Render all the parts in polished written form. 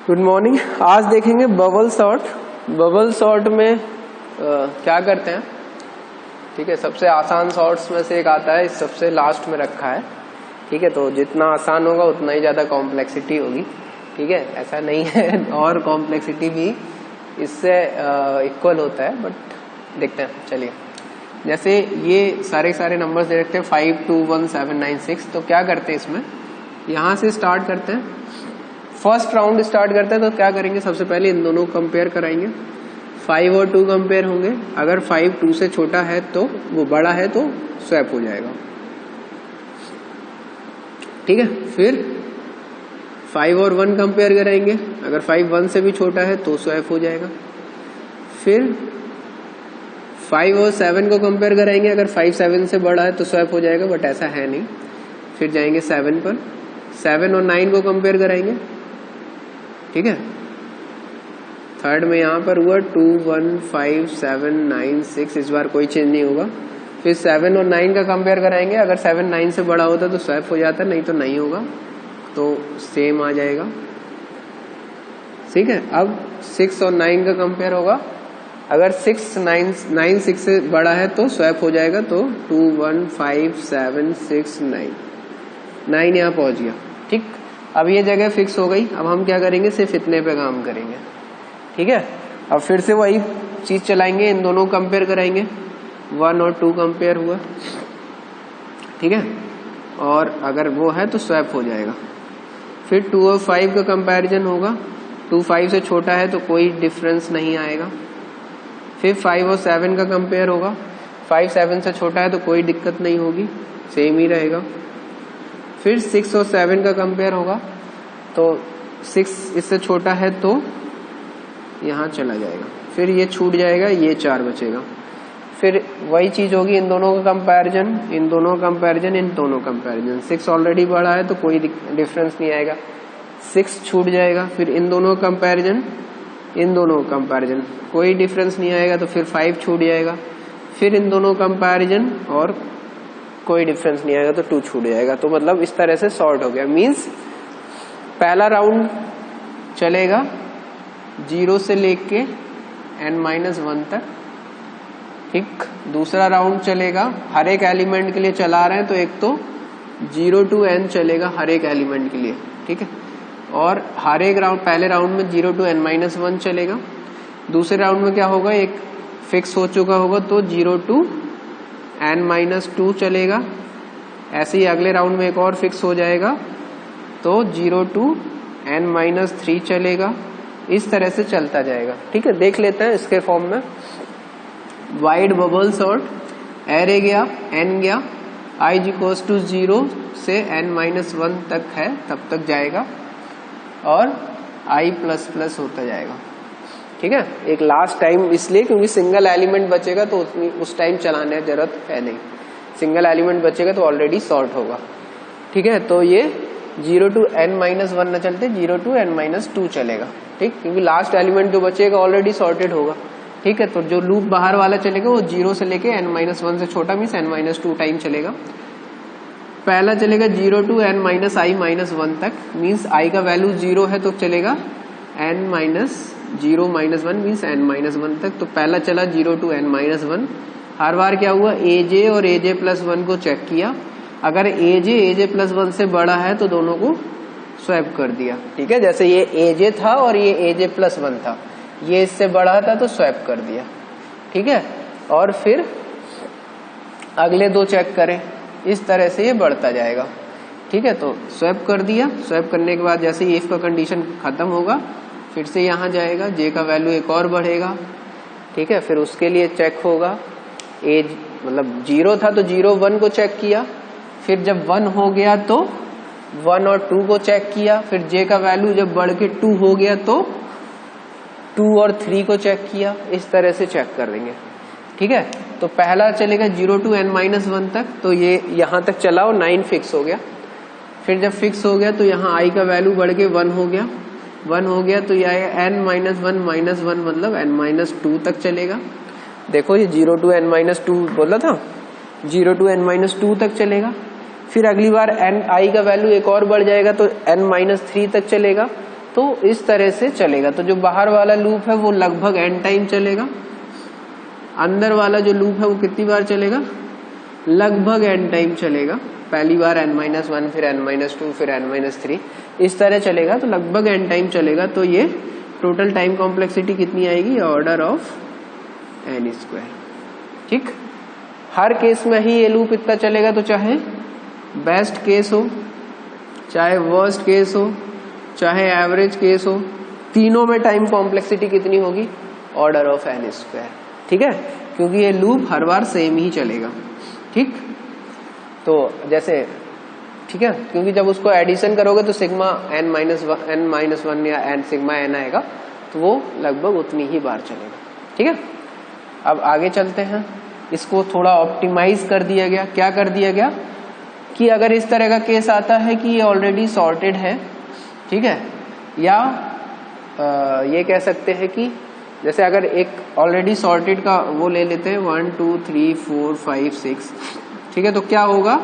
Good morning. आज देखेंगे bubble sort. Bubble sort में क्या करते हैं, ठीक है। सबसे आसान सॉर्ट्स में से एक आता है, सबसे लास्ट में रखा है, ठीक है। तो जितना आसान होगा उतना ही ज्यादा कॉम्प्लेक्सिटी होगी, ठीक है। ऐसा नहीं है, और कॉम्प्लेक्सिटी भी इससे इक्वल होता है, बट देखते हैं। चलिए, जैसे ये सारे नंबर्स दे रखते हैं 5 2 1 7 9 6। तो क्या करते हैं, इसमें यहां से स्टार्ट करते हैं। फर्स्ट राउंड स्टार्ट करते हैं तो क्या करेंगे, सबसे पहले इन दोनों को कंपेयर कराएंगे। 5 और 2 कंपेयर होंगे। अगर 5 2 से छोटा है तो वो बड़ा है तो स्वैप हो जाएगा, ठीक है। फिर 5 और 1 कंपेयर कराएंगे। अगर 5 1 से भी छोटा है तो स्वैप हो जाएगा। फिर 5 और 7 को कंपेयर कराएंगे। अगर 5 7 से बड़ा है तो स्वैप हो जाएगा, बट ऐसा है नहीं। फिर जाएंगे 7 पर। 7 और 9 को कंपेयर कराएंगे, ठीक है। थर्ड में यहां पर हुआ 2 1 5 7 9 6, इस बार कोई चेंज नहीं होगा। फिर 7 और 9 का कंपेयर कराएंगे। अगर 7 9 से बड़ा होता तो स्वैप हो जाता, नहीं तो नहीं होगा, तो सेम आ जाएगा, ठीक है। अब 6 और 9 का कंपेयर होगा। अगर 6 9 6 से बड़ा है तो स्वैप हो जाएगा, तो 2 1 5 7 6 9 यहां पहुंच गया, ठीक। अब ये जगह फिक्स हो गई। अब हम क्या करेंगे, सिर्फ इतने पे काम करेंगे, ठीक है। अब फिर से वही चीज चलाएंगे, इन दोनों को कंपेयर कराएंगे। 1 और 2 कंपेयर हुआ, ठीक है, और अगर वो है तो स्वैप हो जाएगा। फिर 2 और 5 का कंपैरिजन होगा। 2 5 से छोटा है तो कोई डिफरेंस नहीं आएगा। फिर 5 और 7 का कंपेयर होगा। 5 7 से छोटा है तो कोई दिक्कत नहीं होगी, सेम ही रहेगा। फिर 6 और 7 का कंपेयर होगा, तो 6 इससे छोटा है तो यहां चला जाएगा। फिर ये छूट जाएगा, ये 4 बचेगा। फिर वही चीज होगी, इन दोनों का कंपैरिजन, इन दोनों का कंपैरिजन, इन दोनों कंपैरिजन। 6 ऑलरेडी बड़ा है तो कोई डिफरेंस नहीं आएगा, 6 छूट जाएगा। फिर इन दोनों का कंपैरिजन, इन दोनों का कंपैरिजन, कोई डिफरेंस नहीं आएगा, तो फिर 5 छूट जाएगा। फिर इन दोनों कंपैरिजन और कोई डिफरेंस नहीं आएगा, तो 2 छूट जाएगा। तो मतलब इस तरह से सॉर्ट हो गया। मींस पहला राउंड चलेगा 0 से लेके n-1 तक, ठीक। दूसरा राउंड चलेगा, हर एक एलिमेंट के लिए चला रहे हैं तो एक तो 0 to n चलेगा हर एक एलिमेंट के लिए, ठीक है। और हर एक राउंड, पहले राउंड में 0 to n-1 चलेगा। दूसरे राउंड में क्या होगा, एक फिक्स हो चुका होगा तो 0 to n-2 चलेगा। ऐसे ही अगले राउंड में एक और फिक्स हो जाएगा तो 0 to n-3 चलेगा। इस तरह से चलता जाएगा, ठीक है। देख लेते हैं इसके फॉर्म में। वाइड बबल सॉर्ट, एरे गया, n गया, i इक्वल्स टू 0 से n-1 तक है, तब तक जाएगा, और i++ होता जाएगा, ठीक है। एक लास्ट टाइम इसलिए क्योंकि सिंगल एलिमेंट बचेगा तो उस टाइम चलाने की जरूरत है नहीं। सिंगल एलिमेंट बचेगा तो ऑलरेडी सॉर्ट होगा, ठीक है। तो ये 0 to n-1 न चलते 0 to n-2 चलेगा, ठीक, क्योंकि लास्ट एलिमेंट जो बचेगा ऑलरेडी सॉर्टेड होगा, ठीक है। तो जो लूप बाहर वाला चलेगा वो 0 से लेके n-1 से छोटा मीन्स n-2 टाइम चलेगा। पहला चलेगा 0 to n-i-1 तक, मीन्स i का वैल्यू 0 है तो चलेगा n-0 -1 मीन्स n-1 तक। तो पहला चला 0 to n-1। हर बार क्या हुआ, aj और aj+1 को चेक किया। अगर aj+1 से बड़ा है तो दोनों को स्वैप कर दिया, ठीक है। जैसे ये aj था और ये aj+1 था, ये इससे बड़ा था तो स्वैप कर दिया, ठीक है। और फिर अगले दो चेक करें, इस तरह से ये बढ़ता जाएगा, ठीक है। तो स्वैप कर दिया। स्वैप करने के बाद जैसे इफ का कंडीशन खत्म होगा, फिर से यहाँ जाएगा, j का वैल्यू एक और बढ़ेगा, ठीक है। फिर उसके लिए चेक होगा, एज मतलब 0 था तो 0 1 को चेक किया। फिर जब 1 हो गया तो 1 और 2 को चेक किया। फिर j का वैल्यू जब बढ़ के 2 हो गया तो 2 और 3 को चेक किया। इस तरह से चेक कर देंगे, ठीक है। तो पहला चलेगा 0 to n-1 तक, तो ये यहाँ तक चला और 9 फिक्स हो गया। फिर जब फिक्स हो गया तो यहाँ i का वैल्यू बढ़ के 1 हो गया। 1 हो गया तो ये n-1 मतलब n-2 तक चलेगा। देखो ये 0 to n-2 बोला था, 0 to n-2 तक चलेगा। फिर अगली बार i का वैल्यू एक और बढ़ जाएगा तो n-3 तक चलेगा। तो इस तरह से चलेगा। तो जो बाहर वाला लूप है वो लगभग n टाइम चलेगा, अंदर वाला जो लूप है वो कितनी बार चलेगा, लगभग n टाइम चलेगा। पहली बार n-1, फिर n-2, फिर n-3, इस तरह चलेगा। तो लगभग n टाइम चलेगा। तो ये टोटल टाइम कॉम्प्लेक्सिटी कितनी आएगी, ऑर्डर ऑफ n²। ठीक, हर केस में ही ये लूप इतना चलेगा। तो चाहे बेस्ट केस हो, चाहे वर्स्ट केस हो, चाहे एवरेज केस हो, तीनों में टाइम कॉम्प्लेक्सिटी कितनी होगी, ऑर्डर ऑफ n²। ठीक है, क्योंकि ये लूप हर बार सेम ही चलेगा। ठीक, तो जैसे ठीक है, क्योंकि जब उसको एडिशन करोगे तो सिग्मा n-1 या n सिग्मा n आएगा, तो वो लगभग उतनी ही बार चलेगा। ठीक है, अब आगे चलते हैं। इसको थोड़ा ऑप्टिमाइज कर दिया गया। क्या कर दिया गया कि अगर इस तरह का केस आता है कि ये ऑलरेडी सॉर्टेड है, ठीक है, या ये कह सकते हैं कि जैसे अगर एक ऑलरेडी सॉर्टेड का वो ले लेते हैं 1 2 3 4 5 6, ठीक है, तो क्या होगा,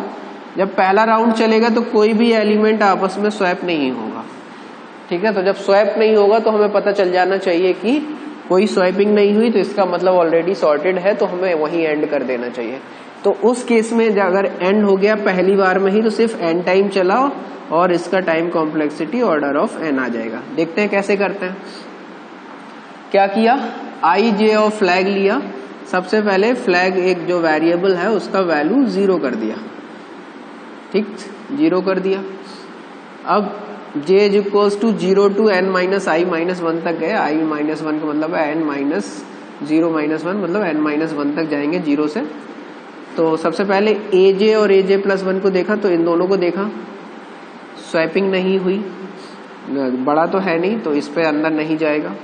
जब पहला राउंड चलेगा तो कोई भी एलिमेंट आपस में स्वैप नहीं होगा। ठीक है, तो जब स्वैप नहीं होगा तो हमें पता चल जाना चाहिए कि कोई स्वैपिंग नहीं हुई, तो इसका मतलब ऑलरेडी सॉर्टेड है, तो हमें वहीं एंड कर देना चाहिए। तो उस केस में अगर एंड हो गया पहली बार में ही, तो सिर्फ n टाइम चलाओ और इसका time complexity order of n आ जाएगा। देखते हैं कैसे करते हैं। क्या किया, i j और फ्लैग लिया। सबसे पहले फ्लैग एक जो वेरिएबल है उसका वैल्यू 0 कर दिया। ठीक, 0 कर दिया। अब j is equals to 0 to n-i-1 तक गए। i-1 का मतलब है n-0-1, मतलब n-1 तक जाएंगे 0 से। तो सबसे पहले aj और aj+1 को देखा, तो इन दोनों को देखा, स्वैपिंग नहीं हुई, बड़ा तो है नहीं, तो इस पे अंदर नहीं जाएगा।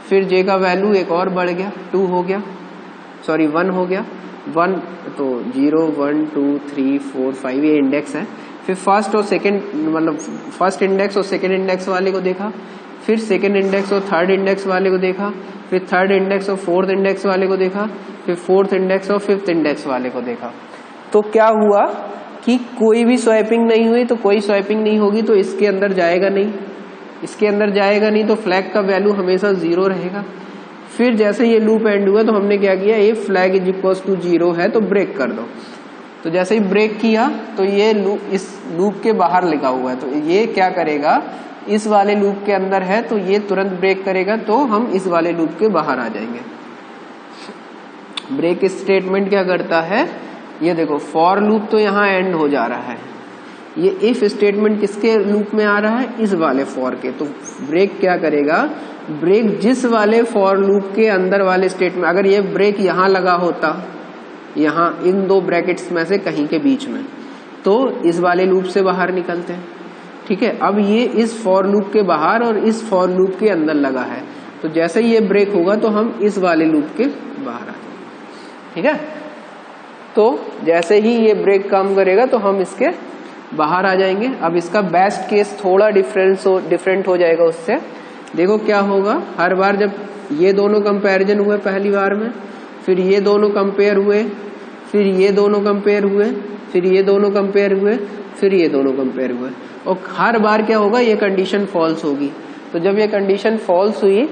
फिर j का वैल्यू एक और बढ़ गया, 2 हो गया, सॉरी 1 हो गया, 1, तो 0 1 2 3 4 5 ये इंडेक्स है। फिर फर्स्ट और सेकंड, मतलब फर्स्ट इंडेक्स और सेकंड इंडेक्स वाले को देखा, फिर सेकंड इंडेक्स और थर्ड इंडेक्स वाले को देखा, फिर थर्ड इंडेक्स और फोर्थ इंडेक्स वाले को देखा, फिर फोर्थ इंडेक्स और फिफ्थ इंडेक्स वाले को देखा। तो क्या हुआ कि कोई भी स्वैपिंग नहीं हुई, तो कोई स्वैपिंग नहीं होगी तो इसके अंदर जाएगा नहीं, इसके अंदर जाएगा नहीं, तो फ्लैग का वैल्यू हमेशा 0 रहेगा। फिर जैसे ये लूप एंड हुआ तो हमने क्या किया, ये फ्लैग इज इक्वल्स टू 0 है तो ब्रेक कर दो। तो जैसे ही ब्रेक किया तो ये लूप इस लूप के बाहर लिखा हुआ है, तो ये क्या करेगा, इस वाले लूप के अंदर है तो ये तुरंत ब्रेक करेगा, तो हम इस वाले लूप के बाहर आ जाएंगे। ब्रेक स्टेटमेंट क्या करता है, ये देखो फॉर लूप तो यहाँ एंड हो जा रहा है, ये इफ स्टेटमेंट किसके लूप में आ रहा है, इस वाले फॉर के। तो ब्रेक क्या करेगा, ब्रेक जिस वाले फॉर लूप के अंदर वाले स्टेटमेंट, अगर ये ब्रेक यहाँ लगा होता, यहाँ इन दो ब्रैकेट्स में से कहीं के बीच में, तो इस वाले लूप से बाहर निकलते हैं। ठीक है, अब ये इस फॉर लूप के बाहर और इस फॉर लूप के अंदर लगा है, तो जैसे ही ये ब्रेक होगा तो हम इस वाले लूप के बाहर आ जाएंगे। ठीक है, तो जैसे ही ये ब्रेक काम करेगा तो हम इसके बाहर आ जाएंगे। अब इसका बेस्ट केस थोड़ा डिफरेंट हो जाएगा उससे। देखो क्या होगा, हर बार जब ये दोनों कंपैरिजन हुए पहली बार में, फिर ये दोनों कंपेयर हुए, फिर ये दोनों कंपेयर हुए, फिर ये दोनों कंपेयर हुए, फिर ये दोनों कंपेयर हुए, और हर बार क्या होगा, ये कंडीशन फॉल्स होगी। तो जब ये कंडीशन फॉल्स हुई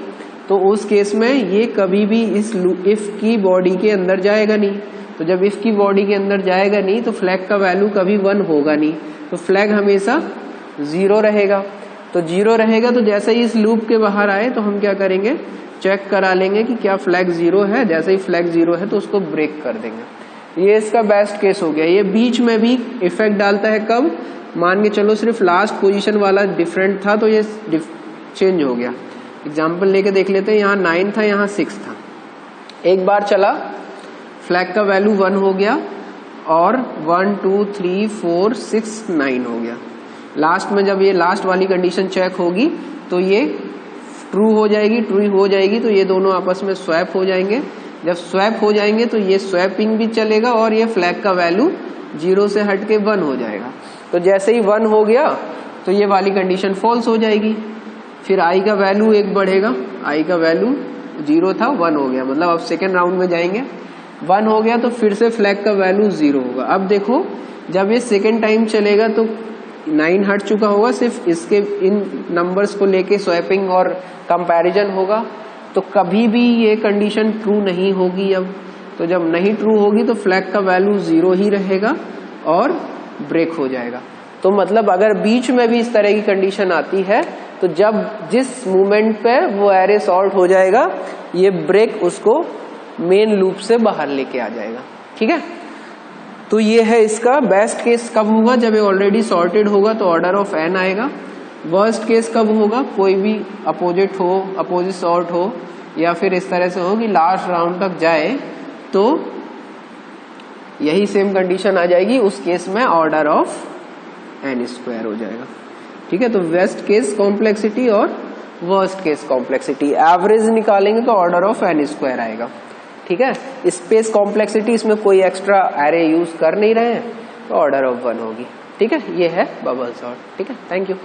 तो उस केस में ये कभी भी इस इफ की बॉडी के अंदर जाएगा नहीं। तो जब इफ की बॉडी के अंदर जाएगा नहीं तो फ्लैग का वैल्यू कभी 1 होगा नहीं, तो फ्लैग हमेशा 0 रहेगा। तो 0 रहेगा, तो जैसे ही इस लूप के बाहर आए तो हम क्या करेंगे, चेक करा लेंगे कि क्या फ्लैग 0 है। जैसे ही फ्लैग 0 है तो उसको ब्रेक कर देंगे। ये इसका बेस्ट केस हो गया। ये बीच में भी इफेक्ट डालता है, कब, मान के चलो सिर्फ लास्ट पोजीशन वाला डिफरेंट था तो ये चेंज हो गया। एग्जाम्पल लेके देख लेते हैं, यहाँ 9 था, यहाँ 6 था। एक बार चला, फ्लैग का वैल्यू 1 हो गया और 1 2 3 4 6 9 हो गया। लास्ट में जब ये लास्ट वाली कंडीशन चेक होगी तो ये ट्रू हो जाएगी, ट्रू हो जाएगी तो ये दोनों आपस में स्वैप हो जाएंगे। जब स्वैप हो जाएंगे तो ये स्वैपिंग भी चलेगा और ये फ्लैग का वैल्यू 0 से हट के 1 हो जाएगा। तो जैसे ही 1 हो गया तो ये वाली कंडीशन फॉल्स हो जाएगी। फिर आई का वैल्यू 1 बढ़ेगा, आई का वैल्यू 0 था 1 हो गया, मतलब अब सेकेंड राउंड में जाएंगे, 1 हो गया तो फिर से फ्लैग का वैल्यू 0 होगा। अब देखो जब ये सेकेंड टाइम चलेगा तो 9 हट चुका होगा, सिर्फ इसके इन नंबर्स को लेके स्वैपिंग और कंपैरिजन होगा, तो कभी भी ये कंडीशन ट्रू नहीं होगी। अब तो जब नहीं ट्रू होगी तो फ्लैग का वैल्यू 0 ही रहेगा और ब्रेक हो जाएगा। तो मतलब अगर बीच में भी इस तरह की कंडीशन आती है तो जब जिस मोमेंट पे वो एरे सॉर्ट हो जाएगा, ये ब्रेक उसको मेन लूप से बाहर लेके आ जाएगा। ठीक है, तो ये है इसका बेस्ट केस कब होगा, जब ये ऑलरेडी सॉर्टेड होगा तो ऑर्डर ऑफ n आएगा। वर्स्ट केस कब होगा, कोई भी अपोजिट सॉर्ट हो या फिर इस तरह से हो कि लास्ट राउंड तक जाए, तो यही सेम कंडीशन आ जाएगी, उस केस में ऑर्डर ऑफ n² हो जाएगा। ठीक है, तो बेस्ट केस कॉम्प्लेक्सिटी और वर्स्ट केस कॉम्प्लेक्सिटी एवरेज निकालेंगे तो ऑर्डर ऑफ n² आएगा। ठीक है, स्पेस कॉम्प्लेक्सिटी इसमें कोई एक्स्ट्रा एरे यूज कर नहीं रहे हैं, तो ऑर्डर ऑफ 1 होगी। ठीक है, ये है बबल सॉर्ट। ठीक है, थैंक यू।